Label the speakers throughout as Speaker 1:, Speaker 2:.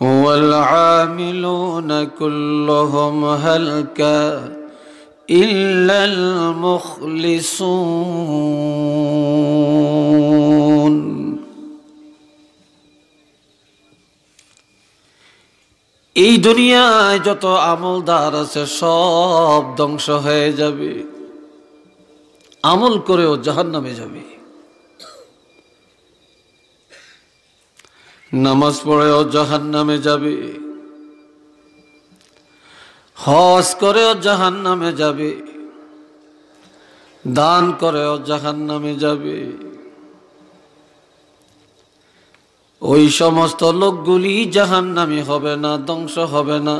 Speaker 1: والعاملون كلهم هلك إلا المخلصون এই দুনিয়ায় যত আমলদার আছে সব ধ্বংস হয়ে যাবে, আমল করেও জাহান্নামে যাবে। নামাজ পড়েও জাহান্নামে যাবে, হজ করেও জাহান্নামে যাবে, দান করেও জাহান্নামে যাবে। ওই সমস্ত লোকগুলি জাহান্নামী হবে না, ধ্বংস হবে না,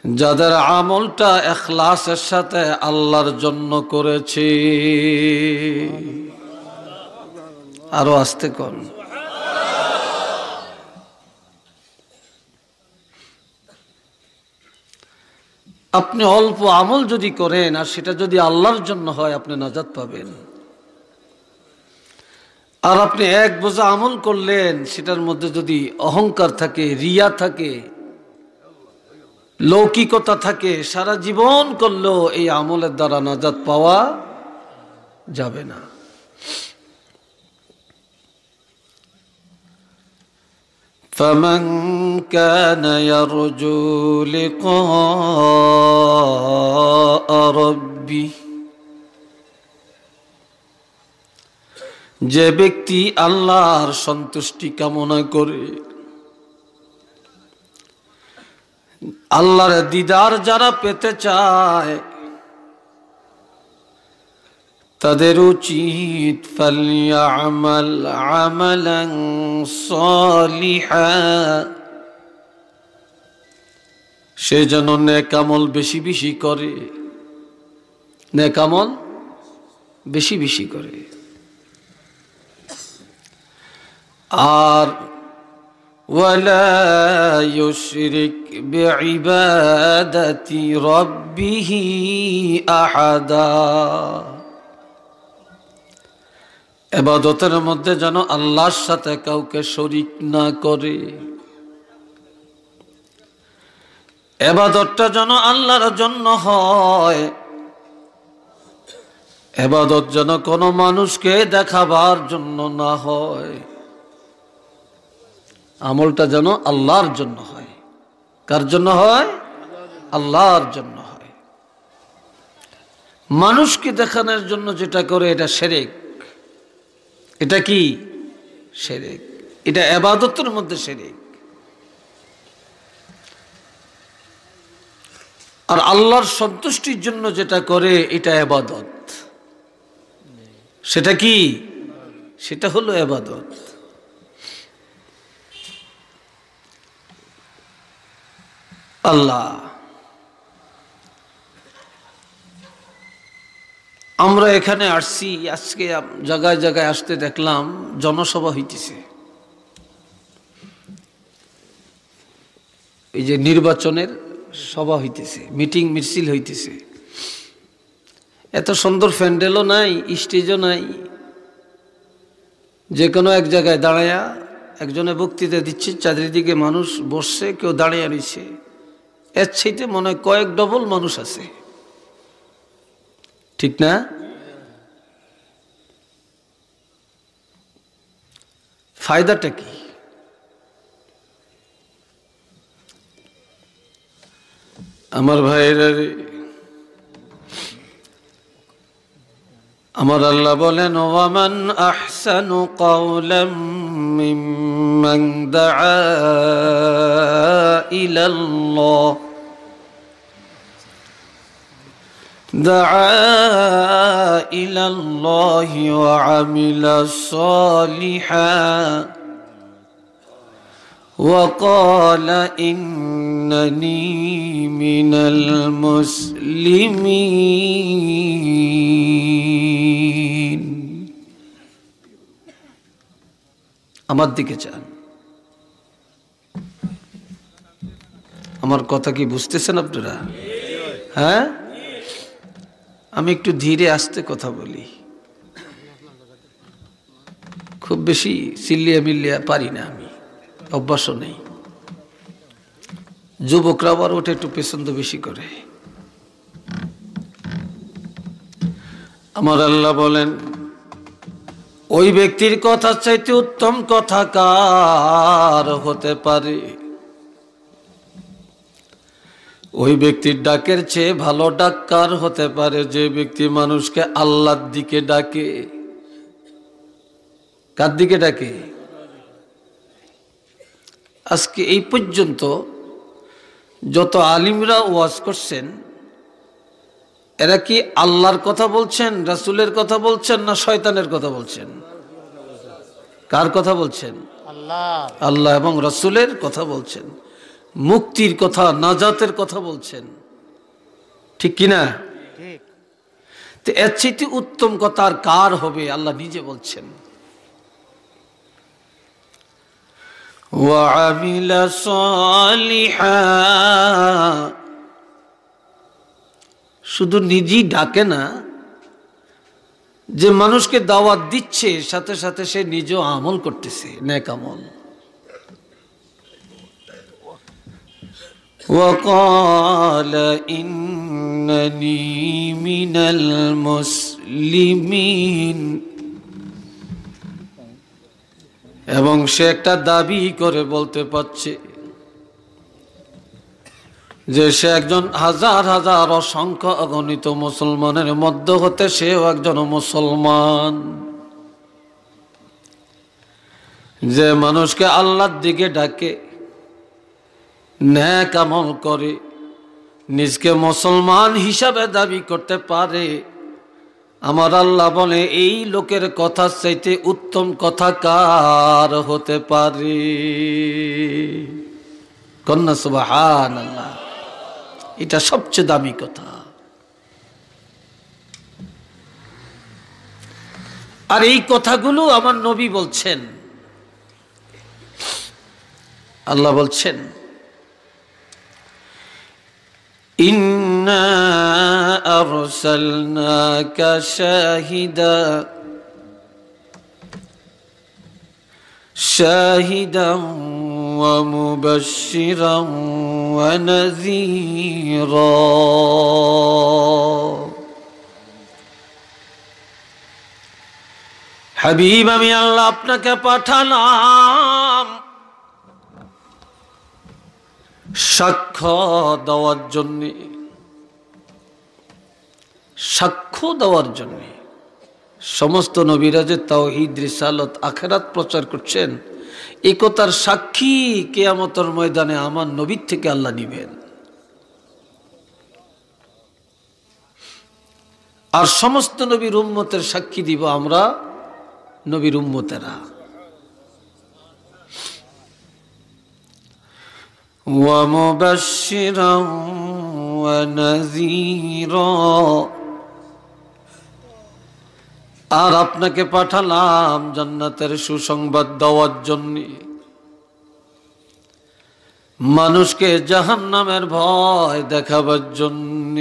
Speaker 1: যাদের আমলটা ইখলাসের সাথে আল্লাহর জন্য করেছে। আরো আস্তে কোন। আপনি অল্প আমল যদি করেন আর সেটা যদি আল্লাহর জন্য হয়, আপনি নাজাত পাবেন। আর আপনি এক বোঝা আমল করলেন, সেটার মধ্যে যদি অহংকার থাকে, রিয়া থাকে, লৌকিকতা থাকে, সারা জীবন করলেও এই আমলের দ্বারা নাজাত পাওয়া যাবে না। فمن كان يرجو لقاء ربه, যে ব্যক্তি আল্লাহর সন্তুষ্টি কামনা করে, আল্লাহর দিদার যারা পেতে চায়, তাদের উচিত ফালইয়ামাল আমালান সালিহা, সে যেন নেক আমল বেশি বেশি করে, নেক আমল বেশি বেশি করে। আর ওয়ালা ইউশরিক বিইবাদাতি রাব্বিহি আহাদা, ইবাদতের মধ্যে যেন আল্লাহর সাথে কাউকে শরীক না করে। ইবাদতটা যেন আল্লাহর জন্য হয়, ইবাদত যেন কোনো মানুষকে দেখাবার জন্য না হয়, আমলটা যেন আল্লাহর জন্য হয়। কার জন্য হয়? আল্লাহর জন্য হয়। মানুষকে দেখানোর জন্য যেটা করে এটা শিরক। এটা কি? শিরক। এটা ইবাদতের মধ্যে শিরক। আর আল্লাহর সন্তুষ্টির জন্য যেটা করে এটা ইবাদত। সেটা কি? সেটা হলো ইবাদত। আল্লাহ, আমরা এখানে আসছি, আজকে জায়গায় জায়গায় আসতে দেখলাম জনসভা হইতেছে। এই যে নির্বাচনের সভা হইতেছে, মিটিং মিছিল হইতেছে। এত সুন্দর প্যান্ডেলও নাই, স্টেজও নাই, যে কোনো এক জায়গায় দাঁড়ায়া একজনে বক্তৃতা দিচ্ছে, চারিদিকে মানুষ বসছে, কেউ দাঁড়িয়ে রয়েছে। এর চাইতে মনে হয় কয়েক ডবল মানুষ আছে, ঠিক না? ফায়দাটা কি? আমার ভাইরা, আমার আল্লাহ বলেন, ওয়ামান আহসানু কাওলাম মিম্মান দাআ ইলাল্লাহ ওয়া আমিলা সালিহান وقال إنني من المسلمين। আমার দিকে চান। আমার কথা কি বুঝতেছেন আপনারা? হ্যাঁ, আমি একটু ধীরে আস্তে কথা বলি, খুব বেশি চিল্লিয়া মিল্লিয়া পারি না আমি, অভ্যাসও নেই। যুবকরা আবার ওটা একটু পছন্দ বেশি করে। আমার আল্লাহ বলেন, ওই ব্যক্তির কথা চাইতে উত্তম কথা কার হতে পারে? ওই ব্যক্তির ডাকের চেয়ে ভালো ডাক কার হতে পারে? যে ব্যক্তি মানুষকে আল্লাহর দিকে ডাকে। কার দিকে ডাকে? আজকে এই পর্যন্ত যত আলিমরা ওয়াজ করছেন, এরা কি আল্লাহর কথা বলছেন, রাসূলের কথা বলছেন, না শয়তানের কথা বলছেন? কার কথা বলছেন? আল্লাহ এবং রাসূলের কথা বলছেন। মুক্তির কথা, নাজাতের কথা বলছেন, ঠিক কিনা? তো এর চেয়ে উত্তম কথা আর কার হবে? আল্লাহ নিজে বলছেন, وَعَمِلَ صَالِحًا। শুধু নিজেই ডাকে না, যে মানুষকে দাওয়াত দিচ্ছে সাথে সাথে সে নিজেও আমল করতেছে, নেক আমল। وَقَالَ إِنَّنِي مِنَ الْمُسْلِمِينَ। এবং সে একটা দাবি করে বলতে পারছে যে সে একজন হাজার হাজার অসংখ্য অগণিত মুসলমানের মধ্য হতে সেও একজন মুসলমান। যে মানুষকে আল্লাহর দিকে ডাকে, নেক আমল করে, নিজকে মুসলমান হিসাবে দাবি করতে পারে, আমার আল্লাহ বলে এই লোকের কথা চাইতে উত্তম কথা কার হতে পারে? কন্যা সুবহানাল্লাহ। এটা সবচেয়ে দামি কথা। আর এই কথাগুলো আমার নবী বলছেন। আল্লাহ বলছেন, ইন্না আরসালনাকা শাহিদান ওয়া মুবাশশিরান ওয়া নাযীরা। হাবিব, আমি আল্লাহ আপনাকে পাঠালাম সাক্ষ্য দেওয়ার জন্যে, সাক্ষ্য দেওয়ার জন্যে। সমস্ত নবীরা যে তাওহীদ, রিসালাত, আখিরাত প্রচার করছেন, এই কথার সাক্ষী কিয়ামতের ময়দানে আমার নবীর থেকে আল্লাহ নিবেন। আর সমস্ত নবীর উম্মতের সাক্ষী দিব আমরা নবীর উম্মতেরা। وَمُبَشِّرًا وَنَذِيرًا। আর আপনাকে পাঠালাম জান্নাতের সুসংবাদ দেওয়ার জন্য, মানুষকে জাহান্নামের ভয় দেখাবার জন্য।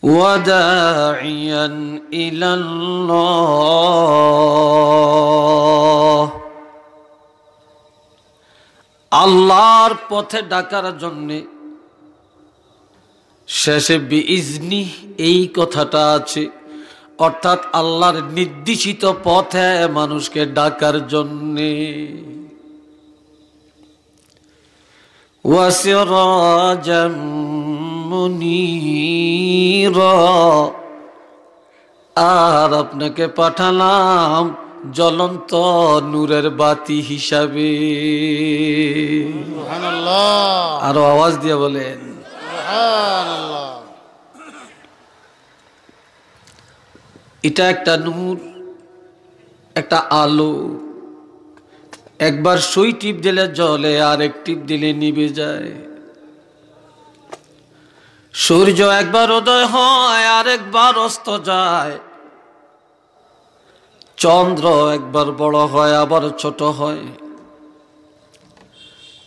Speaker 1: وَدَاعِيًا إِلَى اللَّهِ। আল্লাহর পথে ডাকার জন্যে। শেষে বিইজনি এই কথাটা আছে, অর্থাৎ আল্লাহর নির্দেশিত পথে মানুষকে ডাকার জন্যে। ওয়াসিরাজাম মুনীরা। আর আপনাকে পাঠালাম জ্বলন্ত নূরের বাতি হিসাবে। সুবহানাল্লাহ। আরো আওয়াজ দিয়ে বলেন সুবহানাল্লাহ। এটা একটা নূর, একটা আলো। একবার সুই টিপ দিলে জ্বলে, আর এক টিপ দিলে নিভে যায়। সূর্য একবার উদয় হয়, আর একবার অস্ত যায়। চন্দ্র একবার বড় হয়, আবার ছোট হয়।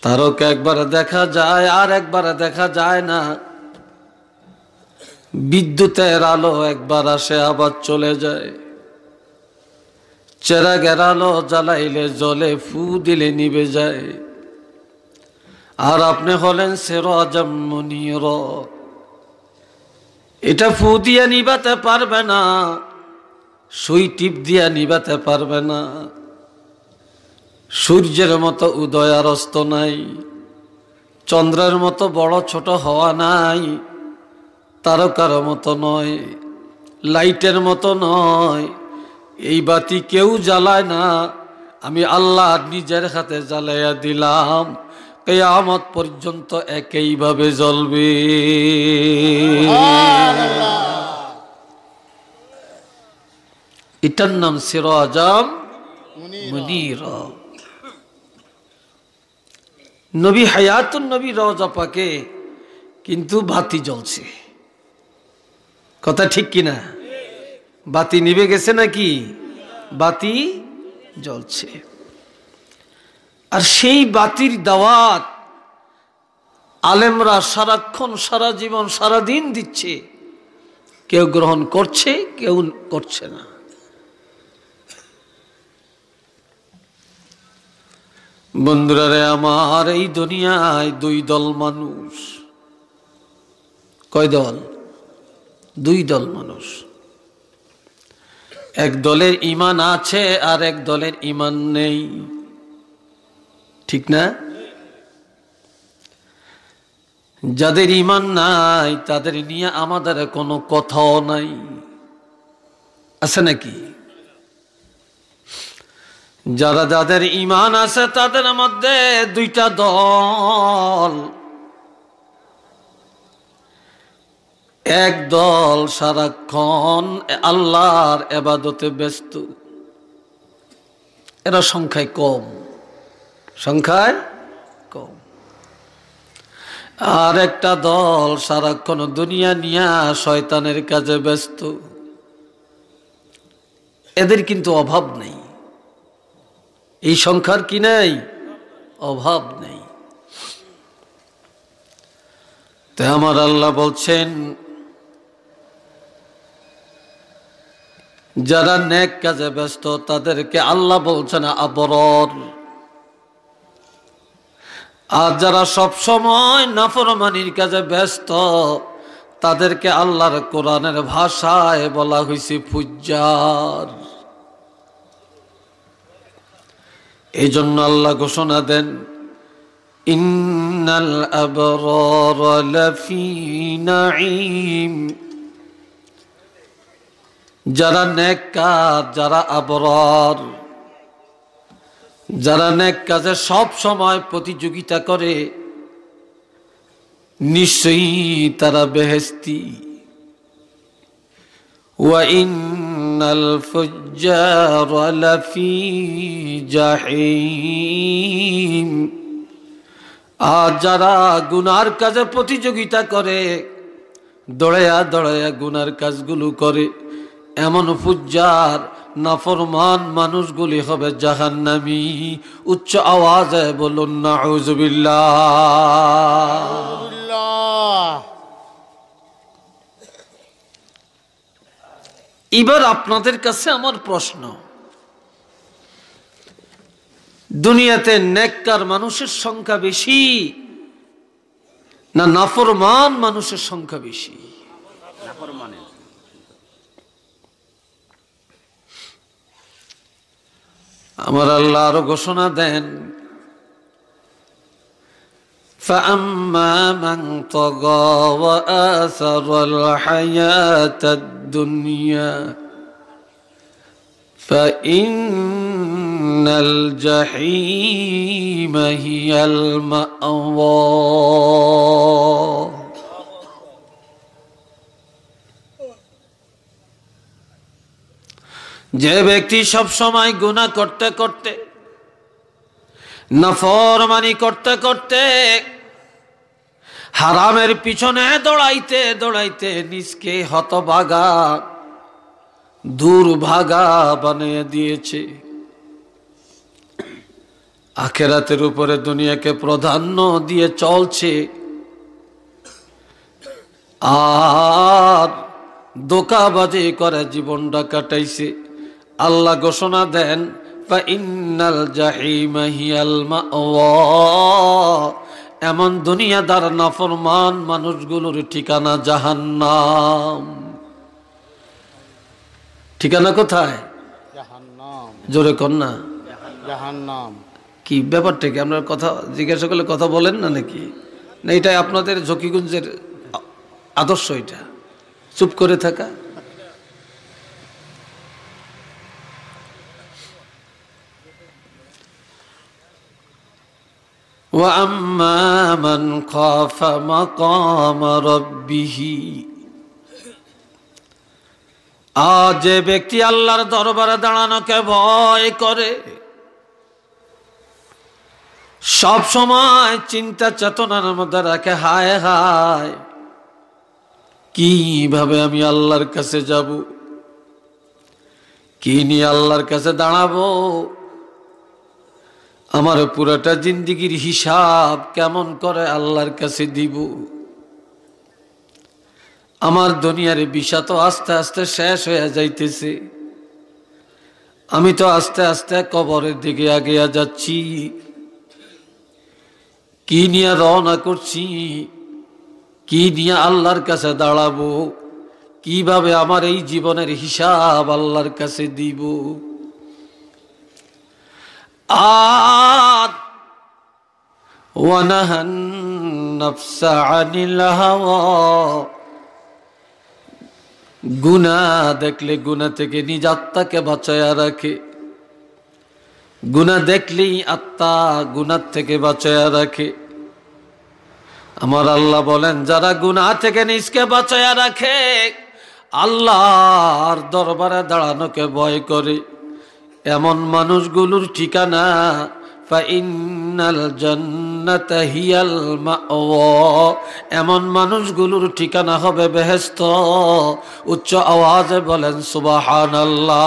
Speaker 1: তারকা একবার দেখা যায়, আর একবার দেখা যায় না। বিদ্যুতের আলো একবার আসে, আবার চলে যায়। চেরা গেরালো জ্বালাইলে জলে, ফু দিলে নিভে যায়। আর আপনি হলেন সিরাজাম মুনীর, এটা ফু দিয়া নিবাতে পারবে না, সুই টিপ দিয়া নিবাতে পারবে না। সূর্যের মতো উদয় আর অস্ত নাই, চন্দ্রের মতো বড় ছোট হওয়া নাই, তারকার মতো নয়, লাইটের মতো নয়। এই বাতি কেউ জ্বালায় না, আমি আল্লাহ নিজের হাতে জ্বালাইয়া দিলাম, কিয়ামত পর্যন্ত একইভাবে জ্বলবে। এটার নাম সিরাজাম মুনীর। নবী হায়াতুন নবী রওজা পাকে কিন্তু বাতি জ্বলছে, কথা ঠিক কিনা? বাতি নিভে গেছে নাকি? বাতি জ্বলছে। আর সেই বাতির দাওয়াত আলেমরা সারাক্ষণ, সারা জীবন, সারা দিন দিচ্ছে। কেউ গ্রহণ করছে, কেউ করছে না। বন্ধুরা রে আমার, এই দুনিয়ায় দুই দল মানুষ। কয় দল? দুই দল মানুষ। এক দলের ঈমান আছে আর এক দলের ঈমান নেই, ঠিক না? যাদের ঈমান নাই তাদের নিয়ে আমাদের কোনো কথাও নাই, আছে নাকি? যাদের ঈমান আছে তাদের মধ্যে দুইটা দল। এক দল সারাক্ষণ আল্লাহর ইবাদতে ব্যস্ত, এরা সংখ্যায় কম, সংখ্যায় কম। আর একটা দল সারাক্ষণ দুনিয়া নিয়া শয়তানের কাজে ব্যস্ত। এদের কিন্তু অভাব নেই, এই সংখ্যার কি নেই? অভাব নেই। তো আমার আল্লাহ বলছেন, যারা নেক কাজে ব্যস্ত তাদেরকে আল্লাহ বলছেন আবরার। আর যারা সব সময় নাফরমানির কাজে ব্যস্ত তাদেরকে আল্লাহর কোরআনের ভাষায় বলা হয়েছে ফুজ্জার। এই জন্য আল্লাহ ঘোষণা দেন, ইন্নাল আবরার লাফি নাঈম। যারা নেক কাজ, যারা আবরার, যারা নেক কাজে সব সময় প্রতিযোগিতা করে, নিশ্চয়ই তারা বেহেশতি। ওয়া ইন্নাল ফুজ্জার লাফি জাহিম। আর যারা গুনার কাজে প্রতিযোগিতা করে, দৌড়াইয়া দৌড়াইয়া গুনার কাজগুলো করে, এমন ফুজ্জার নাফরমান মানুষগুলি হবে জাহান্নামী। উচ্চ আওয়াজে বলুন নাউযুবিল্লাহ। এবার আপনাদের কাছে আমার প্রশ্ন, দুনিয়াতে নেককার মানুষের সংখ্যা বেশি না নাফরমান মানুষের সংখ্যা বেশি? আমার আল্লাহ আরো ঘোষণা দেন, فَأَمَّا مَنْ طَغَى وَآثَرَ الْحَيَاةَ الدُّنْيَا فَإِنَّ الْجَحِيمَ هِيَ الْمَأْوَى। যে ব্যক্তি সব সময় গুনাহ করতে করতে, নাফরমানি করতে করতে, হারামের পিছনে দৌড়াইতে দৌড়াইতে নিজকে হতভাগা, দুর্ভাগা বানিয়ে দিয়েছে, আখিরাতের উপরে দুনিয়াকে প্রাধান্য দিয়ে চলছে, আর ধোঁকাবাজি করে জীবনটা কাটাইছে, আল্লাহ ঘোষণা দেন ফাইন্নাল জাহিমা হিয়াল মাওয়া, এমন দুনিয়াদার নাফরমান মানুষগুলোর ঠিকানা জাহান্নাম। ঠিকানা কোথায়?
Speaker 2: জাহান্নাম।
Speaker 1: জোরে কর না।
Speaker 2: জাহান্নাম।
Speaker 1: কি ব্যাপারটা কি? আপনার কথা জিজ্ঞাসা করলে কথা বলেন না নাকি? না এটাই আপনাদের ঝকিগঞ্জের আদর্শ, এটা চুপ করে থাকা? وَأَمَّا مَنْ خَافَ مَقَامَ رَبِّهِ, আর যে ব্যক্তি আল্লাহর দরবারে দাঁড়ানোকে ভয় করে, সব সময় চিন্তা চেতনার মধ্যে রাখে, হায় হায় কিভাবে আমি আল্লাহর কাছে যাব, কি নিয়ে আল্লাহর কাছে দাঁড়াবো, আমার পুরোটা জিন্দেগির হিসাব কেমন করে আল্লাহর কাছে দিব, আমার দুনিয়ার বিষয় তো আস্তে আস্তে শেষ হয়ে যাইতেছে, আমি তো আস্তে আস্তে কবরের দিকে আগিয়ে যাচ্ছি, কি নিয়ে রওনা করছি, কি নিয়ে আল্লাহর কাছে দাঁড়াবো, কিভাবে আমার এই জীবনের হিসাব আল্লাহর কাছে দিব। আর ওয়ানাহান নাফসা আনিল হাওয়া, গুনাহ দেখলে গুনাহ থেকে নিজ আত্মাকে বাঁচায়া রাখে, গুনাহ দেখলেই আত্মা গুনাহ থেকে বাঁচায়া রাখে। আমার আল্লাহ বলেন, যারা গুনাহ থেকে নিজকে বাঁচায়া রাখে, আল্লাহর দরবারে দাঁড়ানোকে ভয় করে, এমন মানুষগুলোর ঠিকানা ফাইন্নাল জান্নাতা হিয়াল মাওয়া, এমন মানুষগুলোর ঠিকানা হবে বেহেশত। উচ্চ আওয়াজে বলেন সুবহানাল্লাহ।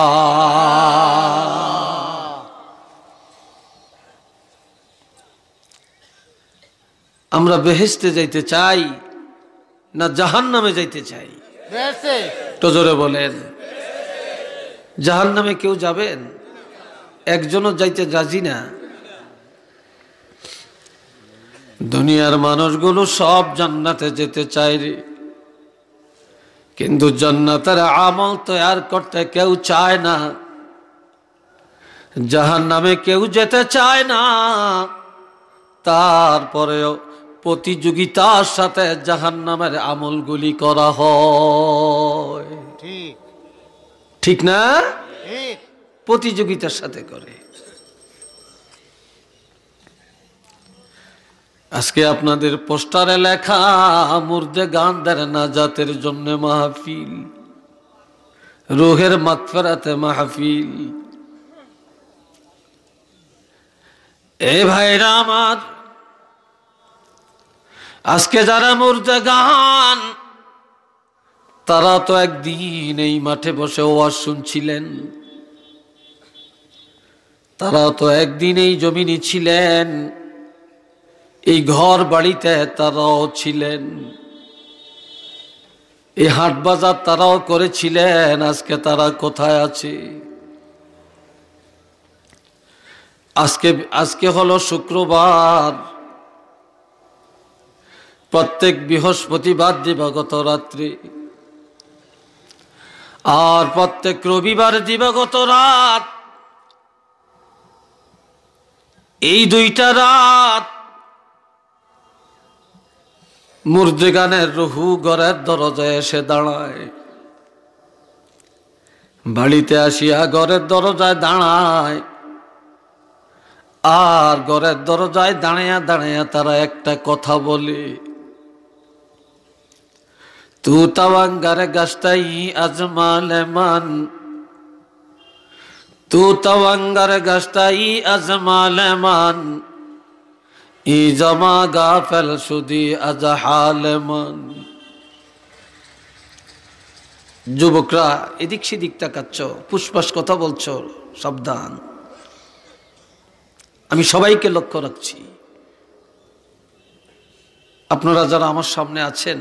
Speaker 1: আমরা বেহেশতে যাইতে চাই না জাহান্নামে যাইতে চাই? তো জোরে বলেন। জাহান্নামে কেউ যাবেন? একজনও যাইতে রাজি না। দুনিয়ার মানুষগুলো সব জান্নাতে যেতে চায় রে, কিন্তু জান্নাতের আমল তৈয়ার করতে কেউ চায় না, জাহান্নামে কেউ যেতে চায় না। তারপরেও প্রতিযোগিতার সাথে জাহান্নামের আমলগুলি করা হয়, ঠিক না? প্রতিযোগিতার সাথে করে। আজকে আপনাদের পোস্টারে লেখা মুর্দে গানদের নাজাতের জন্য মাহফিল, রুহের মাগফিরাতে মাহফিল। এ ভাইরা আমার, আজকে যারা মুর্দে গান, তারা তো একদিন এই মাঠে বসে ওয়াজ শুনছিলেন, তারা তো একদিন এই জমিনে ছিলেন, এই ঘর বাড়িতে তারাও ছিলেন, এই হাট বাজার তারাও করেছিলেন। আজকে তারা কোথায় আছে? আজকে হলো শুক্রবার, প্রত্যেক বৃহস্পতিবার দিবাগত রাত্রি, আর প্রত্যেক রবিবার দিবাগত রাত, এই দুইটা রাত মুর্দে গানের রুহু ঘরের দরজায় এসে দাঁড়ায়, বাড়িতে আসিয়া ঘরের দরজায় দাঁড়ায়, আর ঘরের দরজায় দাঁড়াইয়া দাঁড়াইয়া তারা একটা কথা বলে, তু তাওয়াঙ্গারে গাছটাই আজমালে মান, তু তাওয়াঙ্গারে গাছটাই আজমালে মান, ই জমা গাফেল সুদি আজহালে মান। যুবকরা এদিক সেদিক তাকাচ্ছ, পুষ্পাস কথা বলছো, সাবধান। আমি সবাইকে লক্ষ্য রাখছি। আপনারা যারা আমার সামনে আছেন,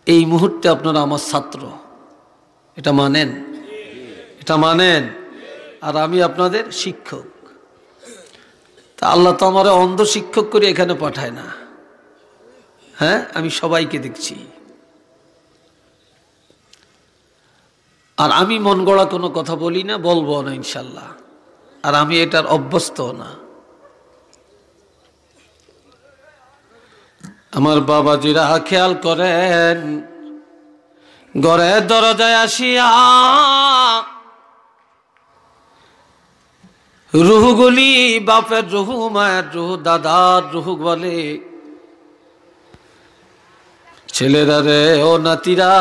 Speaker 1: এই মুহূর্তে আপনারা আমার ছাত্র, এটা মানেন? এটা মানেন? আর আমি আপনাদের শিক্ষক। তা আল্লাহ তো আমার অন্ধ শিক্ষক করে এখানে পাঠায় না। হ্যাঁ, আমি সবাইকে দেখছি। আর আমি মন গড়া কোনো কথা বলি না, বলবো না ইনশাল্লাহ। আর আমি এটার অভ্যস্ত না। আমার বাবাজিরা খেয়াল করেন, ঘরের দরজায় আসিয়া রুহগুলি, বাপের রুহু, মায়ের রুহু, দাদার রুহু বলে, ছেলেরা রে, ও নাতিরা,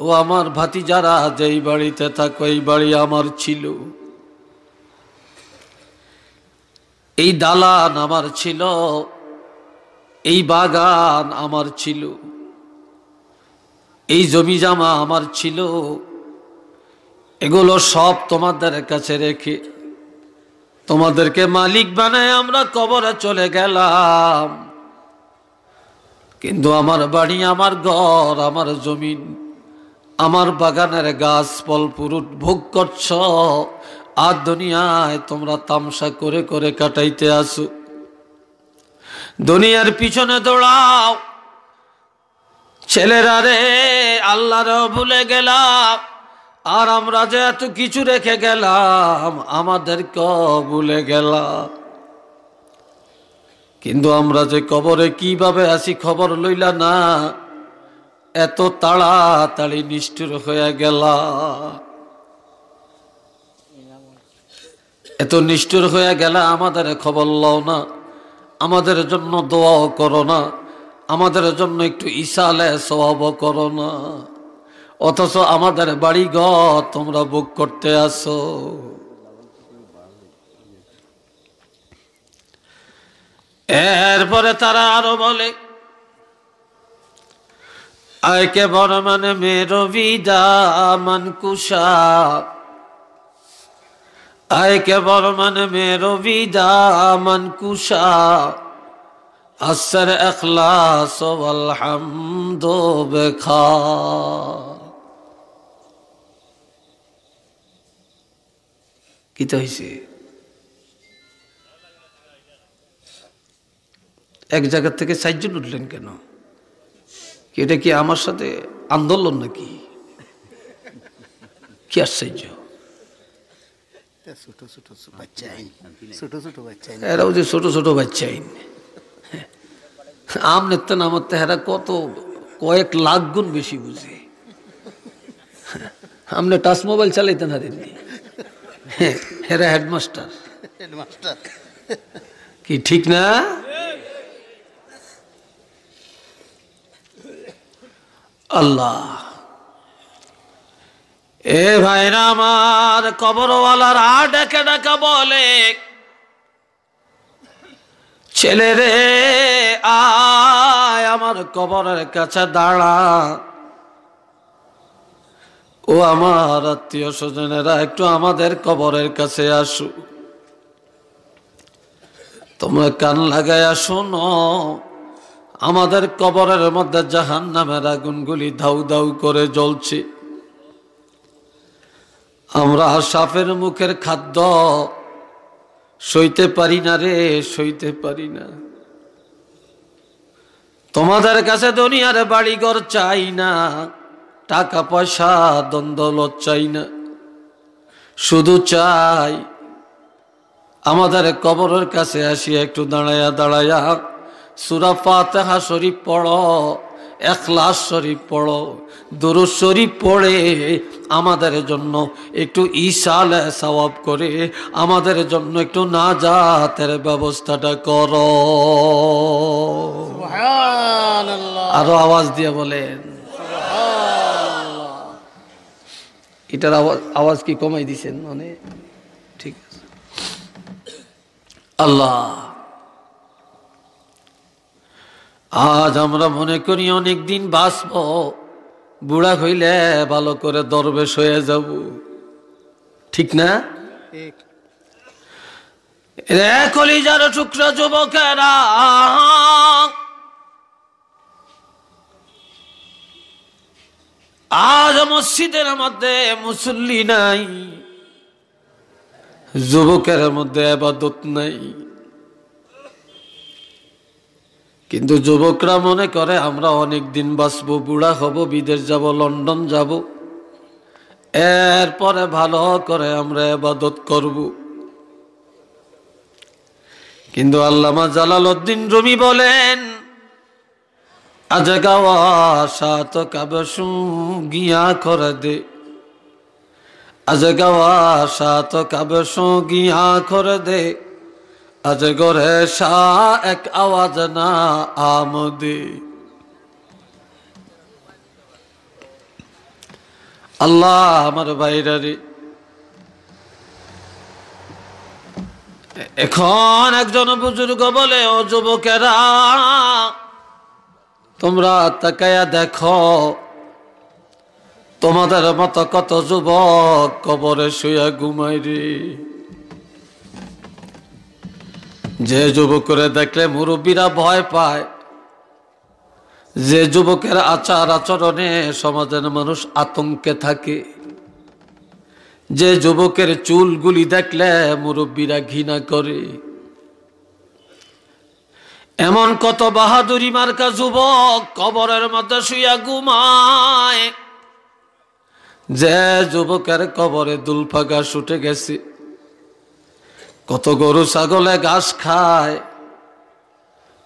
Speaker 1: ও আমার ভাতিজারা, যেই বাড়িতে থাকো এই বাড়ি আমার ছিল, এই দালান আমার ছিল, এই বাগান আমার ছিল, এই জমি জামা আমার ছিল, এগুলো সব তোমাদের কাছে রেখে তোমাদেরকে মালিক বানায় আমরা কবরে চলে গেলাম। কিন্তু আমার বাড়ি, আমার ঘর, আমার জমিন, আমার বাগানের গাছ ফল ফুল ভোগ করছ, আর দুনিয়ায় তোমরা তামসা করে করে কাটাইতে আসো। দুনিয়ার পিছনে দৌড়াও। ছেলেরা রে, আল্লাহরও ভুলে গেলাম, আর আমরা যে এত কিছু রেখে গেলাম আমাদেরকেও ভুলে গেলাম। কিন্তু আমরা যে কবরে কিভাবে আসি খবর লইলা না, এত তাড়াতাড়ি নিষ্ঠুর হয়ে গেল, এত নিষ্ঠুর হয়ে গেল, আমাদের খবর লও না, আমাদের জন্য দোয়াও করো না, আমাদের জন্য একটু ইসালে সওয়াব করো না, অথচ আমাদের বাড়ি ঘর তোমরা বুক করতে আসো। এরপরে তারা আরো বলে, আয়কে বড় মানে মেরো বিদা মান কুশা, আয়কে বড় মানে মেরো বিদা মান কুশা, আসর ইখলাস ওয়াল হামদু বেখা। কি তো হয়েছে? এক জায়গা থেকে 4 জন উঠলেন কেন? এটা কি আমার সাথে আন্দোলন নাকি? কি আশ্চর্য! এরাও যে ছোট ছোট বাচ্চাই, আমনে তো নামতে হেরা কত কয়েক লাখ গুণ বেশি বুঝে। আমনে টাচ মোবাইল চালাইতে না দিননি, হেরা হেডমাস্টার। কি ঠিক না? আল্লাহ, এ ভাইরা আমার, কবরওয়ালারা ডাকা ডাকা বলে, ছেলে রে আয় আমার কবরের কাছে দাঁড়া। ও আমার আত্মীয় স্বজনেরা, একটু আমাদের কবরের কাছে আসো। তোমরা কান লাগাইয়া শোনো, আমাদের কবরের মধ্যে জাহান্নামের আগুনগুলি ধাউ ধাউ করে জ্বলছে। আমরা সাপের মুখের খাদ্য সইতে পারি না রে, সইতে পারি না। তোমাদের কাছে দুনিয়ার বাড়িঘর চাই না, টাকা পয়সা দ্বন্দ্বলত চাই না, শুধু চাই আমাদের কবরের কাছে আসি একটু দাঁড়ায়া দাঁড়ায়া সূরা ফাতিহা শরীফ পড়ো, ইখলাস শরীফ পড়ো, দুরূদ শরীফ পড়ে আমাদের জন্য একটু ইসালে সওয়াব করে আমাদের জন্য একটু নাজাতের ব্যবস্থাটা করো। সুবহানাল্লাহ। আরো আওয়াজ দিয়ে বলেন সুবহানাল্লাহ। এটার আওয়াজ কি কমাই দিছেন? মানে ঠিক আছে। আল্লাহ, আজ আমরা মনে করি অনেক দিন বাঁচব, বুড়া হইলে ভালো করে দরবেশ হয়ে যাব, ঠিক না? রে কলিজার টুকরা যুবকেরা, আজ মসজিদের মধ্যে মুসল্লি নাই, যুবকের মধ্যে ইবাদত নাই। কিন্তু যুবকরা মনে করে আমরা অনেক দিন বাঁচবো, বুড়া হব, বিদেশ যাব, লন্ডন যাব, এরপরে ভালো করে আমরা ইবাদত করব। কিন্তু আল্লামা জালালউদ্দিন রুমি বলেন, আজ গাওয়া সাত কাবসু গিয়া করে দে, আজ গাওয়া সাত কাবসু গিয়া করে দে, আজ গরে শাহ এক আওয়াজ না আমদে। আল্লাহ আমার ভাইরা রে, এখন একজন বুজুর্গ বলে, ও যুবকেরা তোমরা তাকায়া দেখো, তোমাদের মতো কত যুবক কবরে শুয়ে ঘুমাই রে। যে যুবকরে দেখলে মুরব্বীরা ভয় পায়, যে যুবকের আচার আচরণে সমাজের মানুষ আতঙ্কে থাকে, যে যুবকের চুলগুলি দেখলে মুরব্বীরা ঘৃণা করে, এমন কত বাহাদুরি মার্কা যুবক কবরের মধ্যে শুইয়া ঘুমায়। যে যুবকের কবরে দুলফা ঘাস উঠে গেছে, কত গরু ছাগলে ঘাস খায়,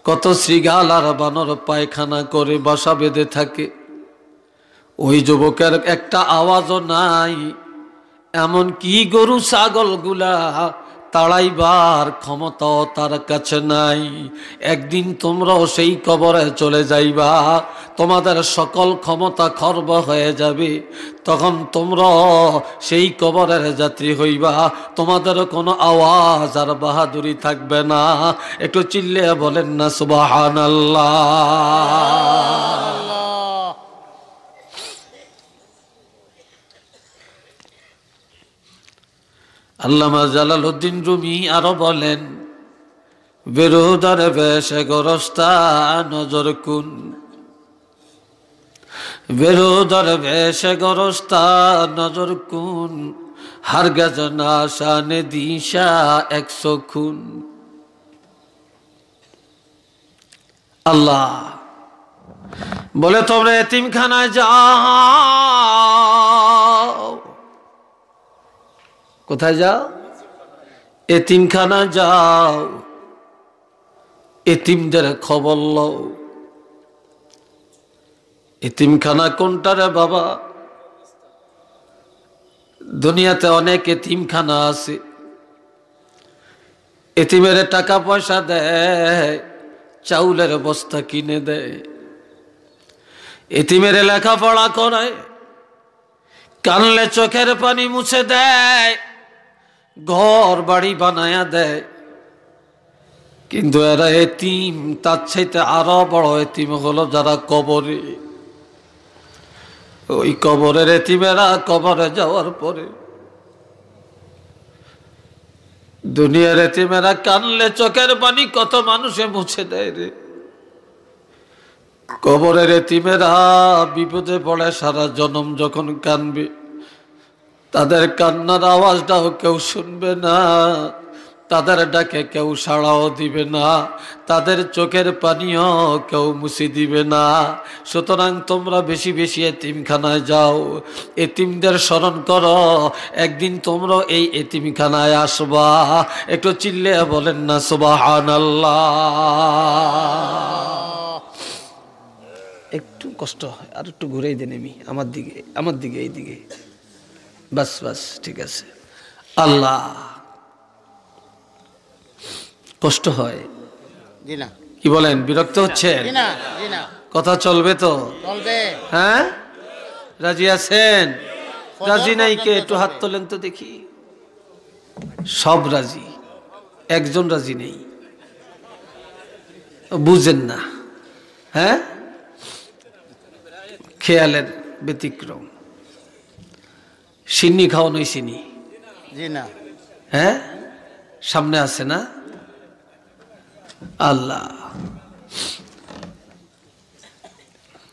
Speaker 1: কত শ্রীগাল আর বানর পায়খানা করে বাসা বেঁধে থাকে, ওই যুবকের একটা আওয়াজও নাই। এমন কি গরু ছাগল গুলা তাড়াইবার ক্ষমতাও তার কাছে নাই। একদিন তোমরাও সেই কবরে চলে যাইবা, তোমাদের সকল ক্ষমতা খর্ব হয়ে যাবে, তখন তোমরাও সেই কবরের যাত্রী হইবা, তোমাদের কোনো আওয়াজ আর বাহাদুরি থাকবে না। একটু চিল্লে বলেন না সুবহানাল্লাহ। আল্লামা জালালউদ্দিন রুমি আরো বলেন, বেরোদার বেশে গরস্তা নজর কুন, বেরোদার বেশে গরস্তা নজর কুন, হারগাজ না শানে দিশা 100 খুন। আল্লাহ বলে, তোমরা এতিমখানায় যাও। কোথায় যাও? এতিমখানা যাও, এতিমদের খবর লও। এতিমখানা কোনটা রে বাবা? দুনিয়াতে অনেক এতিমখানা আছে, এতিমের টাকা পয়সা দেয়, চাউলের বস্তা কিনে দেয়, এতিমের লেখাপড়া করায়, কানলে চোখের পানি মুছে দেয়, ঘর বাড়ি বানায়া দেয়। কিন্তু এরা এতিম, তার চাইতে আরো বড় এতিম হলো যারা কবরে। ওই কবরের এতিমেরা কবরে যাওয়ার পরে, দুনিয়ার এতিমেরা কানলে চোখের পানি কত মানুষে মুছে দেয় রে। কবরের এতিমেরা বিপদে পড়ে সারা জনম যখন কানবে, তাদের কান্নার আওয়াজটাও কেউ শুনবে না, তাদের ডাকে কেউ সাড়াও দিবে না, তাদের চোখের পানিও কেউ মুছে দিবে না। সুতরাং তোমরা বেশি বেশি এতিমখানায় যাও, এতিমদের স্মরণ করো, একদিন তোমরা এই এতিমখানায় আসবা। একটু চিল্লে বলেন না সুবহানাল্লাহ। একটু কষ্ট হয়, আর একটু ঘুরেই দেন আমি আমার দিকে, আমার দিকে, এই দিকে, বাস বাস, ঠিক আছে। আল্লাহ, কষ্ট হয়
Speaker 2: জি না?
Speaker 1: কি বলেন? বিরক্ত হচ্ছে?
Speaker 2: জি না, জি না।
Speaker 1: কথা চলবে তো?
Speaker 2: চলবে।
Speaker 1: হ্যাঁ, রাজি আছেন? রাজি নাই কে? একটু হাত তোলেন তো দেখি। সব রাজি, একজন রাজি নেই, বুঝেন না। হ্যাঁ, খেয়ালের ব্যতিক্রম। সিন্নি খাও নই চিনি?
Speaker 2: জি না।
Speaker 1: হ্যাঁ, সামনে আছে না? আল্লাহ,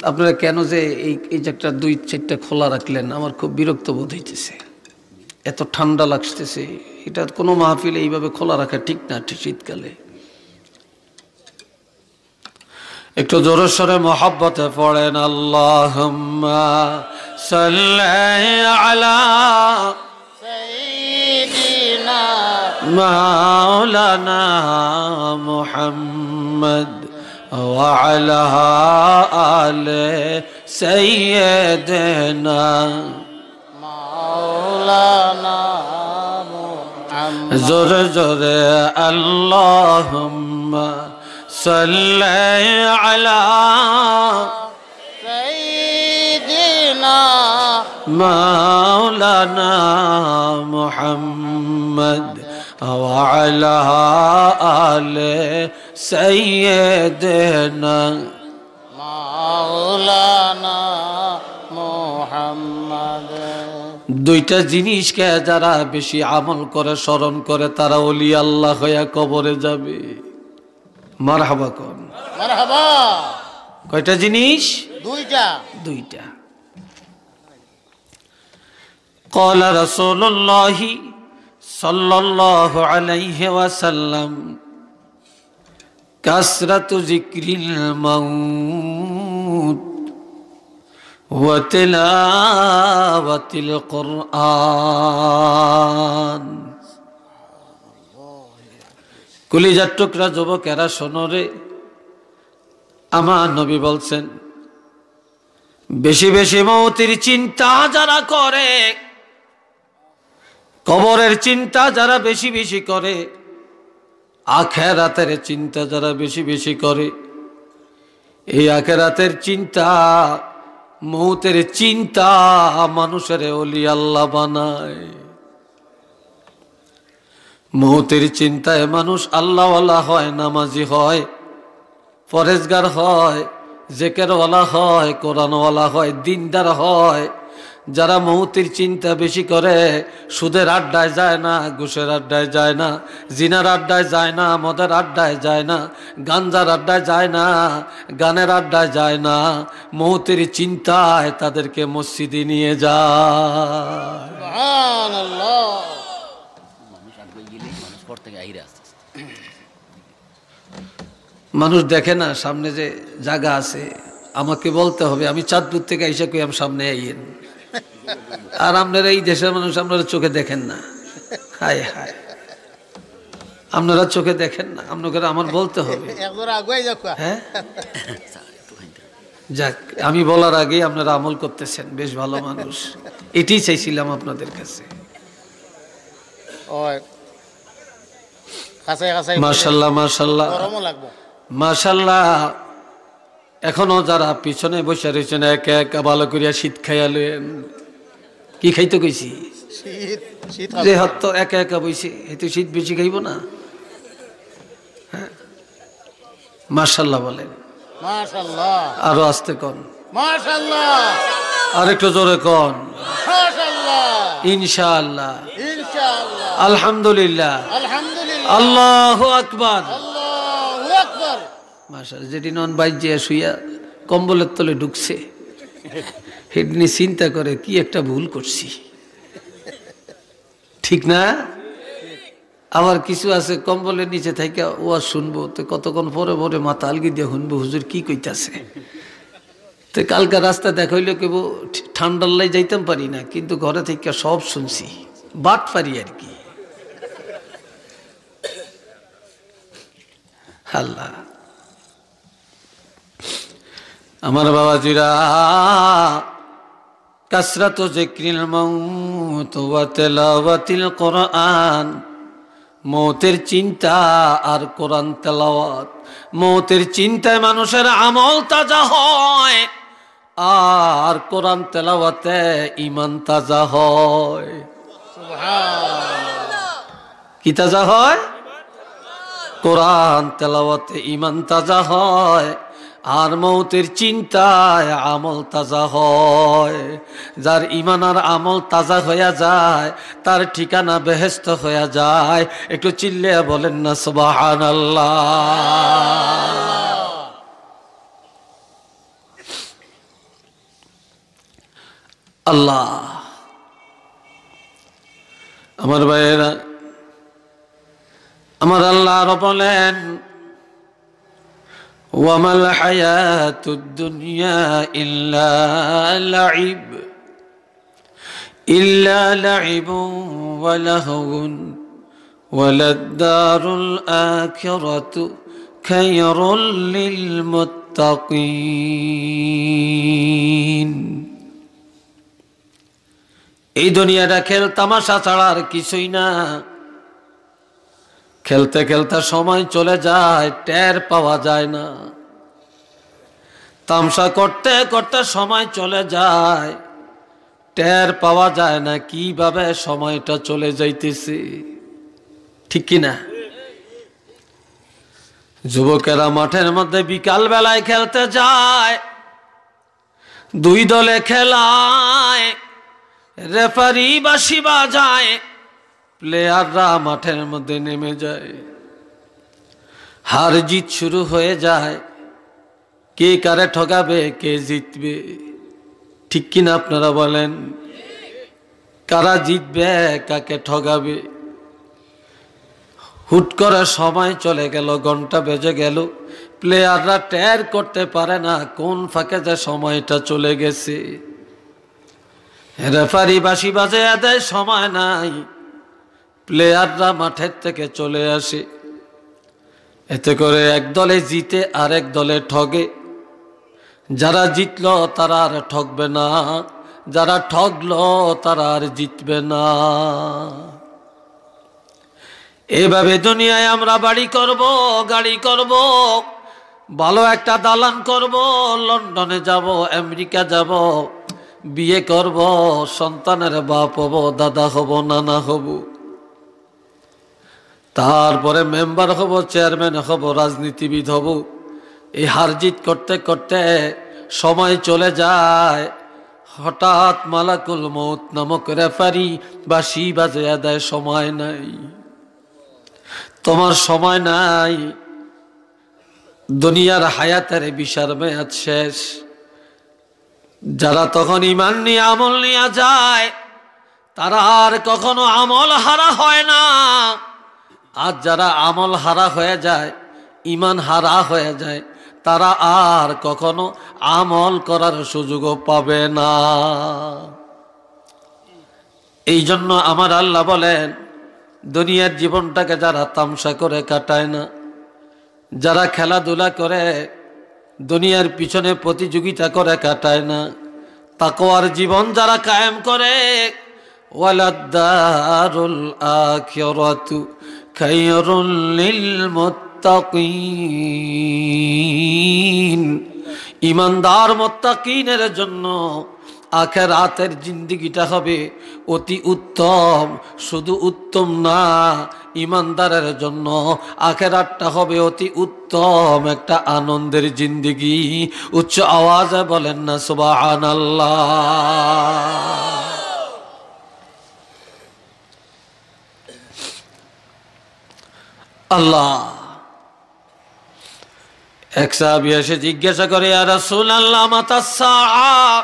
Speaker 1: আপনারা কেন যে এই যে একটা 2-4টা খোলা রাখলেন, আমার খুব বিরক্ত বোধ হইতেছে। এত ঠান্ডা লাগতেছে, এটা কোনো মাহফিলে এইভাবে খোলা রাখা ঠিক না, ঠিক শীতকালে। একটু জোরে সরে মহব্বতে পড়েন আল্লাহুম্মা সাল্লি আলা
Speaker 2: সাইয়্যিদিনা
Speaker 1: মাওলানা মুহাম্মদ ওয়া আলা আলি সাইয়্যিদিনা
Speaker 2: মাওলানা মুহাম্মদ।
Speaker 1: জোরে জোরে আল্লাহুম্মা সাল্লি আলা
Speaker 2: সাইয়্যিদিনা
Speaker 1: মাওলানা মুহাম্মদ ওয়া আলা আলি সাইয়্যিদিনা
Speaker 2: মাওলানা মুহাম্মদ।
Speaker 1: দুইটা জিনিসকে যারা বেশি আমল করে, স্মরণ করে, তারা ওলি আল্লাহ হইয়া কবরে যাবে। মারহাবা কোন
Speaker 2: মারহাবা।
Speaker 1: কয়টা জিনিস?
Speaker 2: দুইটা।
Speaker 1: قال رسول الله صلى الله عليه وسلم كثرة ذكر الموت وتلاوة القرآن। কলিজার টুকরা যুবকেরা শোনো রে, আমার নবী বলছেন বেশি বেশি মৌতের চিন্তা যারা করে, কবরের চিন্তা যারা বেশি বেশি করে, আখিরাতের চিন্তা যারা বেশি বেশি করে, এই আখিরাতের চিন্তা, মৌতের চিন্তা মানুষের ওলি আল্লাহ বানায়। মৌতের চিন্তায় মানুষ আল্লাহওয়ালা হয়, নামাজি হয়, পরেজগার হয়, জেকেরওয়ালা হয়, কোরআনওয়ালা হয়, দিনদার হয়। যারা মৌতের চিন্তা বেশি করে, সুদের আড্ডায় যায় না, ঘুষের আড্ডায় যায় না, জিনার আড্ডায় যায় না, মদের আড্ডায় যায় না, গাঞ্জার আড্ডায় যায় না, গানের আড্ডায় যায় না, মৌতের চিন্তায় তাদেরকে মসজিদে নিয়ে যায়।
Speaker 2: সুবহানাল্লাহ।
Speaker 1: মানুষ দেখে না সামনে যে জায়গা আছে, আমাকে বলতে হবে, আমি চাঁদপুর থেকে এসে কই আমি সামনে আইয়েন, আর আপনারা এই দেশের মানুষ আপনারা চোখে দেখেন না। হায় হায়, আপনারা চোখে দেখেন না, আপনাকে আমার বলতে হবে। হ্যাঁ, যাক, আমি বলার আগে আপনারা আমল করতেছেন, বেশ ভালো মানুষ। এটাই চাইছিলাম আপনাদের কাছে। মাশাআল্লাহ মাশাআল্লাহ মাশাআল্লাহ। এখনো যারা পিছনে বসে রয়েছেন, একা একা ভালো করিয়া শীত খাইয়ালেন। কি খাইতে কইছি? যে হয়তো একা একা বইছে, এতে শীত বেশি খাইব না। হ্যাঁ, মাশাআল্লাহ বলেন।
Speaker 2: মাশাআল্লাহ।
Speaker 1: আরো আস্তে কন।
Speaker 2: মাশাআল্লাহ।
Speaker 1: আর একটু জোরে কন।
Speaker 2: মাশাআল্লাহ।
Speaker 1: ইনশাআল্লাহ।
Speaker 2: ইনশাআল্লাহ।
Speaker 1: আলহামদুলিল্লাহ।
Speaker 2: আলহামদুলিল্লাহ।
Speaker 1: আল্লাহু আকবার।
Speaker 2: আল্লাহু আকবার।
Speaker 1: মাশাআল্লাহ। যেটি নন বাইজিয়া শুইয়া কম্বলের তলে ঢুকছে, হেডনি চিন্তা করে কি একটা ভুল করছি, ঠিক না? আবার কিছু আছে কম্বলের নিচে থাইকা ওয়াজ শুনবো, তো কতক্ষণ পরে পরে মাথা আলগি দিয়ে শুনবো হুজুর কি কইতাছে। তো কালকা রাস্তা দেখা হইলে কেব ঠান্ডার লাই যাইতাম পারি না, কিন্তু ঘরে থেকে সব শুনছি, বাট পারি আর কি। আল্লাহ, আমার বাবাজিরা, কাসরাত যিকরিল মাউত ওয়া তিলাওয়াতিল কোরআন, মৌতের চিন্তা আর কোরআন তেলাওয়াত। মৌতের চিন্তায় মানুষের আমল তাজা হয়, আর কোরআন তেলাওয়াতে ঈমান তাজা হয়। সুবহানাল্লাহ। কি তাজা হয়? কোরআন তেলাওয়াতে ঈমান তাজা হয়, আর মৌতের চিন্তায় আমল তাজা হয়। যার ঈমান আর আমল তাজা হইয়া যায়, তার ঠিকানা বেহেশত হইয়া যায়। একটু চিল্লে বলেন না সুবহানাল্লাহ। আল্লাহ, আমার ভাইয়েরা, আমার আল্লাহ আরো বলেন, ওয়ামাল হায়াতুদ দুনিয়া ইল্লা লাইব ওয়া লাহউন ওয়ালাদ-দারুল আখিরাতু খায়রুল লিল মুত্তাকিন। এই দুনিয়াটা খেল তামাশা ছাড়া আর কিছুই না। খেলতে খেলতে সময় চলে যায়, টের পাওয়া যায় না। তামাশা করতে করতে সময় চলে যায়, টের পাওয়া যায় না কিভাবে সময়টা চলে যাইতেছে, ঠিক কিনা? যুবকেরা মাঠের মধ্যে বিকাল বেলায় খেলতে যায়, দুই দলে খেলায়, রেফারি বাঁশি বাজায়, প্লেয়াররা মাঠের মধ্যে নেমে যায়, হার জিত শুরু হয়ে যায়। কে কারে ঠকাবে, কে জিতবে, ঠিক কিনা আপনারা বলেন? কারা জিতবে, কাকে ঠকাবে? হুট করে সময় চলে গেল, ঘন্টা বেজে গেল, প্লেয়াররা টের করতে পারে না কোন ফাঁকে যে সময়টা চলে গেছে। রেফারি বাঁশি বাজে দেয়, সময় নাই, প্লেয়াররা মাঠের থেকে চলে আসে। এতে করে এক দলে জিতে আরেক দলে ঠগে। যারা জিতলো তারা আর ঠকবে না, যারা ঠগলো তারা আর জিতবে না। এভাবে দুনিয়ায় আমরা বাড়ি করব, গাড়ি করব, ভালো একটা দালান করব, লন্ডনে যাব, আমেরিকা যাব, বিয়ে করব, সন্তানের বাপ হব, দাদা হব, নানা হব, তারপরে মেম্বার হব, চেয়ারম্যান হব, রাজনীতিবিদ হব। এই হার জিত করতে করতে সময় চলে যায়। হঠাৎ মালাকুল মউত নামক রেফারি বাঁশি বাজিয়ে দেয়, সময় নাই, তোমার সময় নাই, দুনিয়ার হায়াতের বিশাল মেয়াদ শেষ। যারা তখন ঈমান নিয়ে আমল নিয়ে যায়, তারা আর কখনো আমল হারা হয় না। আর যারা আমল হারা হয়ে যায়, ঈমান হারা হয়ে যায়, তারা আর কখনো আমল করার সুযোগও পাবে না। এই জন্য আমার আল্লাহ বলেন, দুনিয়ার জীবনটাকে যারা তামসা করে কাটায় না, যারা খেলাধুলা করে, দুনিয়ার পিছনে প্রতিযোগিতা করে কাটায় না, তাকওয়ার জীবন যারা কায়েম করে, ওয়ালাদ-দারুল আখিরাতু খায়রুল লিল মুত্তাকিন। ঈমানদার মুত্তাকিনের জন্য আখিরাতের জিন্দেগিটা হবে অতি উত্তম। শুধু উত্তম না, ঈমানদারের জন্য আখিরাতটা হবে অতি উত্তম একটা আনন্দের জিন্দেগি। উচ্চ আওয়াজে বলেন না সুবহানাল্লাহ। আল্লাহ। এক সাহাবী এসে জিজ্ঞাসা করে, ইয়া রাসূলুল্লাহ, মাতাস সাআ,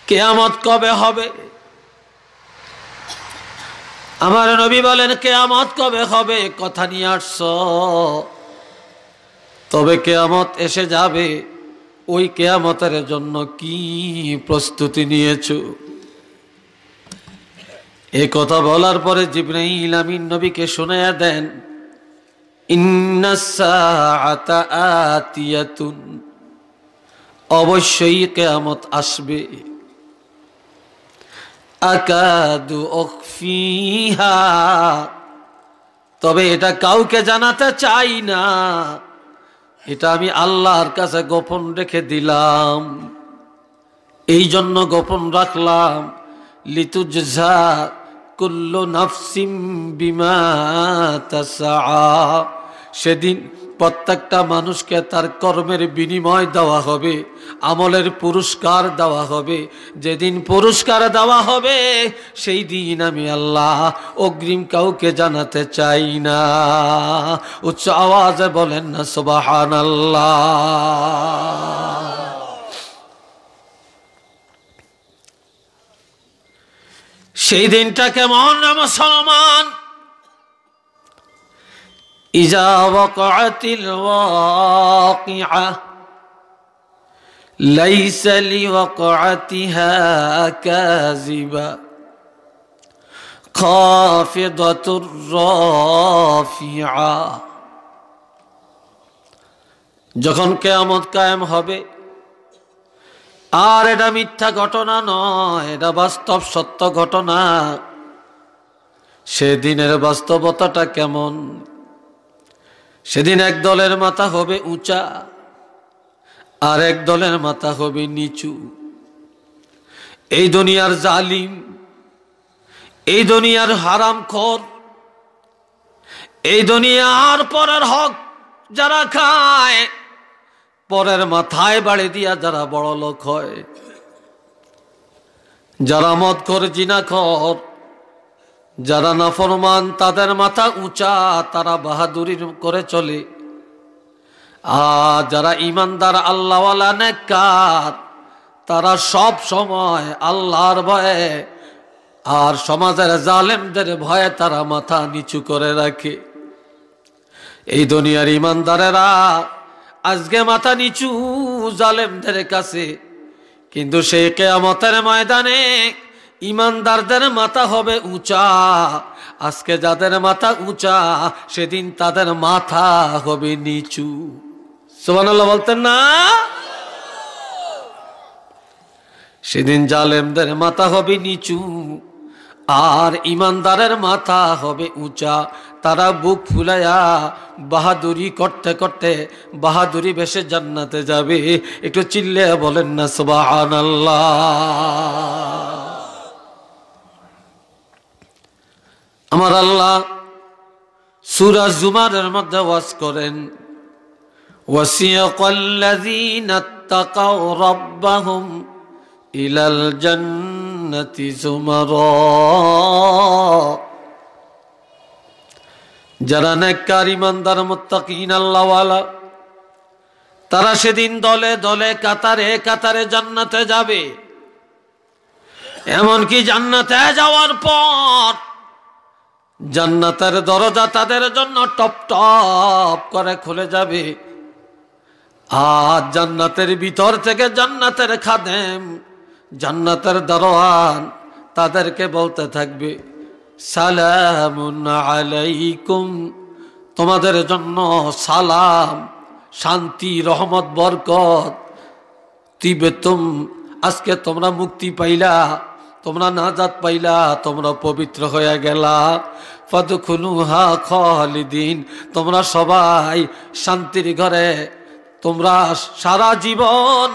Speaker 1: কিয়ামত কবে হবে? আমার নবী বলেন, কিয়ামত কবে হবে কথা নিয়ে আসছো, তবে কিয়ামত এসে যাবে, ওই কিয়ামতের জন্য কি প্রস্তুতি নিয়েছো? এই কথা বলার পরে জিবরাইল আমিন নবীকে শুনাইয়া দেন, ইন্নাস সাআতা আতিয়াতুন, অবশ্যই কিয়ামত আসবে। আকাদু উখফিহা, তবে এটা কাউকে জানাতে চাই না, এটা আমি আল্লাহর কাছে গোপন রেখে দিলাম। এই জন্য গোপন রাখলাম, লিতুজজা কুল্লু নাফসিম বিমা তাসআ, সেদিন প্রত্যেকটা মানুষকে তার কর্মের বিনিময় দেওয়া হবে, আমলের পুরস্কার দেওয়া হবে। যেদিন পুরস্কার দেওয়া হবে, সেই দিন আমি আল্লাহ অগ্রিম কাউকে জানাতে চাই না। উচ্চ আওয়াজে বলেন না সুবহানাল্লাহ। সেই দিনটা কেমন রে মুসলমান? ইজা ওয়াকাতিল ওয়াকিআ লাইসা লিওয়াকাতিহা কাযিবা খাফিদাতুর রাফিআ। যখন কিয়ামত কায়েম হবে, আর এটা মিথ্যা ঘটনা নয়, এটা বাস্তব সত্য ঘটনা। সেদিনের বাস্তবতাটা কেমন? সেদিন এক দলের মাথা হবে উঁচা, আর এক দলের মাথা হবে নিচু। এই দুনিয়ার জালিম, এই দুনিয়ার হারামখোর, এই দুনিয়ার পরের হক যারা খায়, পরের মাথায় বাড়ি দিয়া যারা বড় লোক হয়, যারা মদখোর জিনাখোর, যারা নাফরমান, তাদের মাথা উঁচা, তারা বাহাদুরি করে চলে। আর যারা ইমানদার আল্লাহওয়ালা নেককার, তারা সব সময় আল্লাহর ভয়ে আর সমাজের জালেমদের ভয়ে তারা মাথা নিচু করে রাখে। এই দুনিয়ার ইমানদারেরা আজকে মাথা নিচু জালেমদের কাছে, কিন্তু সেই কিয়ামতের ময়দানে ইমানদারদের মাথা হবে উঁচা। আজকে যাদের মাথা উঁচা, সেদিন তাদের মাথা হবে নিচু। সুবহানাল্লাহ বলতেন না? সেদিন জালেমদের মাথা হবে নিচু, আর ইমানদারের মাথা হবে উঁচা। তারা বুক ফুলাইয়া বাহাদুরি করতে করতে বাহাদুরি বেশে জান্নাতে যাবে। একটু চিল্লে বলেন না সুবহানাল্লাহ। আমার আল্লাহ সূরা জুমারের মধ্যে ওয়াজ করেন, ওয়াসিয়াকাল্লাযীনা তাকাউ রাব্বাহুম ইলাল জান্নাতি যুমারা। যারা নেককার ইমানদার মুত্তাকিন আল্লাহওয়ালা, তারা সেদিন দলে দলে কাতারে কাতারে জান্নাতে যাবে। এমনকি জান্নাতে যাওয়ার পর জান্নাতের দরজা তাদের জন্য টপ টপ করে খুলে যাবে। আর জান্নাতের ভিতর থেকে জান্নাতের খাদেম, জান্নাতের দারোয়ান তাদেরকে বলতে থাকবে, সালামুন আলাইকুম, তোমাদের জন্য সালাম, শান্তি, রহমত, বরকত, তিবেতুম, আজকে তোমরা মুক্তি পাইলা, তোমরা নাজাত পাইলা, তোমরা পবিত্র হয়ে গেলা। ফাদখুলুহা খালিদিন, তোমরা সবাই শান্তির ঘরে, তোমরা সারা জীবন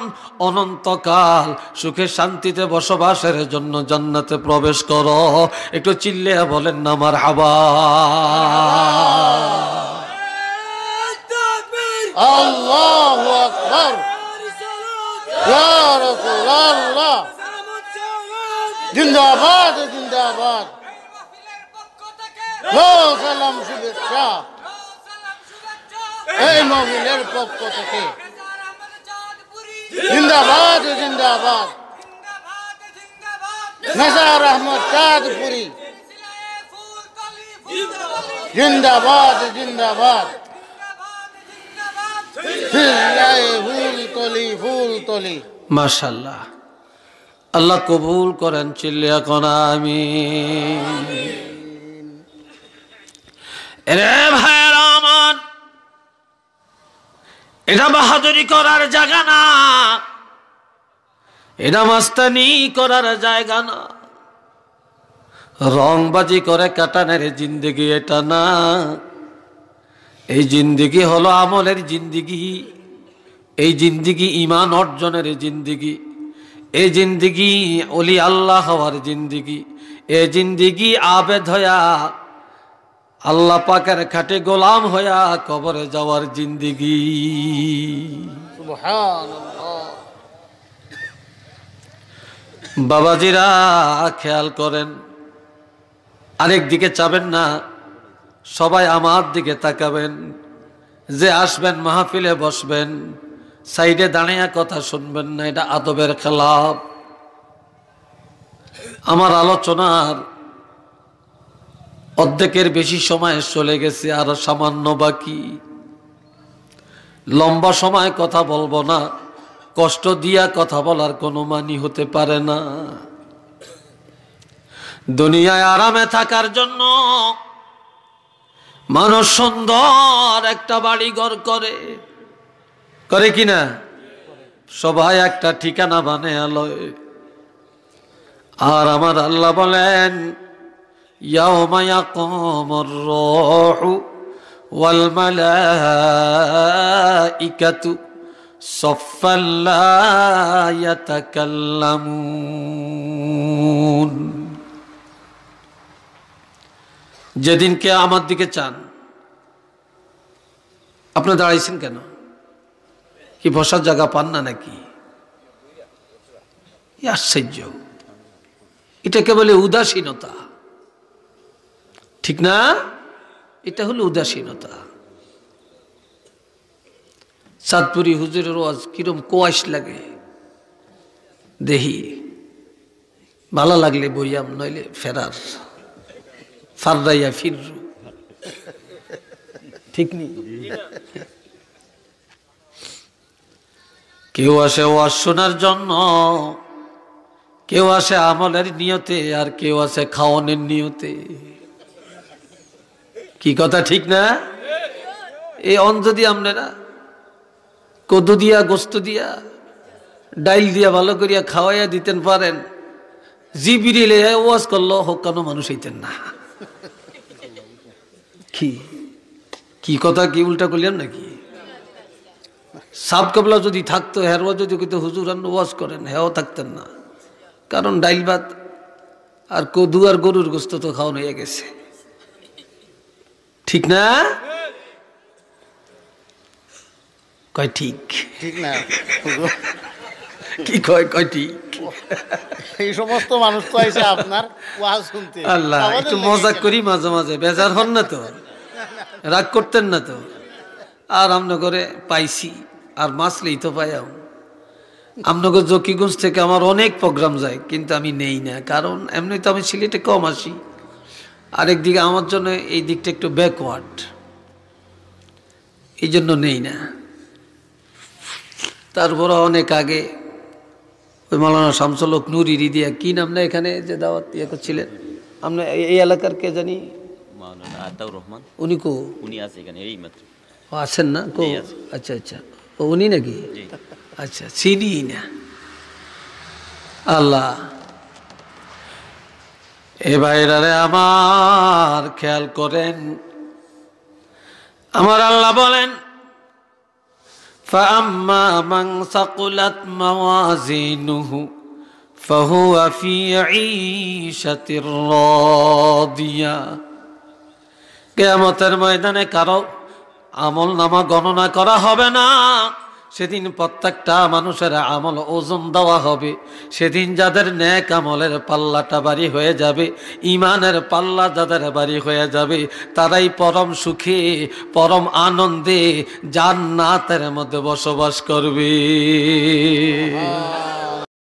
Speaker 1: অনন্তকাল সুখে শান্তিতে বসবাসের জন্য জান্নাতে প্রবেশ করো। একটু চিল্লে বলেন না মারহাবা।
Speaker 2: আল্লাহু আকবার। ইয়া রাসূলুল্লাহ, জিন্দাবাদ জিন্দাবাদ। লো সালাম শুভেচ্ছা এই মহফিলের পক্ষ থেকে। জিন্দাবাদ জিন্দাবাদ। নাসার আহমদ চাঁদপুরি জিন্দাবাদ জিন্দাবাদ। ফুলতলি ফুলতলি।
Speaker 1: মাশাআল্লাহ, আল্লাহ কবুল করেন। চিল্লিয়া কোন আমিন। রে ভাইরা আমার, এটা বাহাদুরি করার জায়গা না, এটা মাস্তানি করার জায়গা না, রংবাজি করে কাটানের জিন্দেগি এটা না। এই জিন্দেগি হলো আমলের জিন্দেগি, এই জিন্দেগি ঈমান অর্জনের জিন্দেগি, এই জিন্দেগি ওলি আল্লাহ হওয়ার জিন্দেগি, এই জিন্দেগি আবেদ হয়া আল্লাহ পাকের খাটে গোলাম হয়া কবরে যাওয়ার জিন্দেগি।
Speaker 2: সুবহানাল্লাহ।
Speaker 1: বাবাজিরা খেয়াল করেন, আরেক দিকে চাবেন না, সবাই আমার দিকে তাকাবেন। যে আসবেন মাহফিলে বসবেন, সাইডে দাঁড়িয়ে কথা শুনবেন না, এটা আদবের খেলাফ। আমার আলোচনার অর্ধেকের বেশি সময় চলে গেছে, আর সামান্য বাকি। লম্বা সময় কথা বলবো না, কষ্ট দিয়া কথা বলার কোনো মানি হতে পারে না। দুনিয়ায় আরামে থাকার জন্য মানুষ সুন্দর একটা বাড়ি ঘর করে, করে কিনা? সবাই একটা ঠিকানা বানায় লয়। আর আমার আল্লাহ বলেন, ইয়াউমা ইয়াকুমুর রূহু ওয়াল মালাইকাতু সাফফান লা ইয়াতাকাল্লামুন। যেদিনকে আমার দিকে চান, আপনি দাঁড়াইছেন কেন? কি বসার জায়গা পান না নাকি? আশ্চর্য! এটাকে বলে উদাসীনতা, ঠিক না? এটা হলো উদাসীনতা। চাঁদপুরি হুজুরের ওয়াজ কিরম কোয়াশ লাগে দেহি, ভালো লাগলে বইয়াম, নইলে ফেরার, ফাররাইয়া ফিররু, ঠিক নেই? কেউ আসে ওয়াজ শোনার জন্য, কেউ আসে আমলের নিয়তে, আর কেউ আসে খাওয়ানোর নিয়তে। কি কথা ঠিক না? এই অন যদি আপনারা কদু দিয়া, গোস্ত দিয়া, ডাইল দিয়া ভালো করিয়া খাওয়াইয়া দিতেন পারেন, জিবিরিলে ওয়াজ করলো হোক কেন মানুষ হইতেন না। কি কথা, কি উল্টা করলেন নাকি? সাব কাবলা যদি থাকতো, হেরওয়া যদি কইতো হুজুর আন্ন ওয়াজ করেন, হেও থাকতেন না। কারণ ডাইল ভাত আর কদু আর গরুর গোস্ত তো খাওয়ানো হয়ে গেছে, ঠিক না? কয় ঠিক?
Speaker 2: ঠিক না?
Speaker 1: কি কয়? কয় ঠিক?
Speaker 2: এই সমস্ত মানুষ তো আইছে আপনার ওয়াজ শুনতে।
Speaker 1: আল্লাহ, একটু মজা করি মাঝে মাঝে, বেজার হন না তো, রাগ করতেন না তো। আর আমনগরে পাইছি, আর মাছলেই তো পাইয়াও। আমনগর জকিগঞ্জ থেকে আমার অনেক প্রোগ্রাম যায়, কিন্তু আমি নেই না, কারণ এমনি তো আমি সিলেটে কম আসি। আরেকদিকে আমার জন্য এই দিকটা একটু ব্যাকওয়ার্ড, এই জন্য নেই না। তারপর অনেক আগে ওই মৌলানা শামসুল হক নুরি দিয়া, কি নাম না, এখানে যে দাওয়াত ইয়ে করছিলেন, আমরা এই এলাকার কে জানি,
Speaker 3: আতাউর রহমান,
Speaker 1: উনি কো?
Speaker 3: উনি আছে এখানে এই মাত্র।
Speaker 1: আছেন না কো? আচ্ছা আচ্ছা, ও উনি নাকি? আচ্ছা, চিনি না। আল্লাহ, এ ভাইরারে আমার খেয়াল করেন, আমার আল্লাহ বলেন, فَأَمَّا مَنْ ثَقُلَتْ مَوَازِينُهُ فَهُوَ فِي عِيشَةٍ رَاضِيَةٍ। কিয়ামতের ময়দানে কারো আমল নামা গণনা করা হবে না। সেদিন প্রত্যেকটা মানুষের আমল ওজন দেওয়া হবে। সেদিন যাদের নেক আমলের পাল্লাটা ভারী হয়ে যাবে, ইমানের পাল্লা যাদের ভারী হয়ে যাবে, তারাই পরম সুখে, পরম আনন্দে জান্নাতের মধ্যে বসবাস করবে।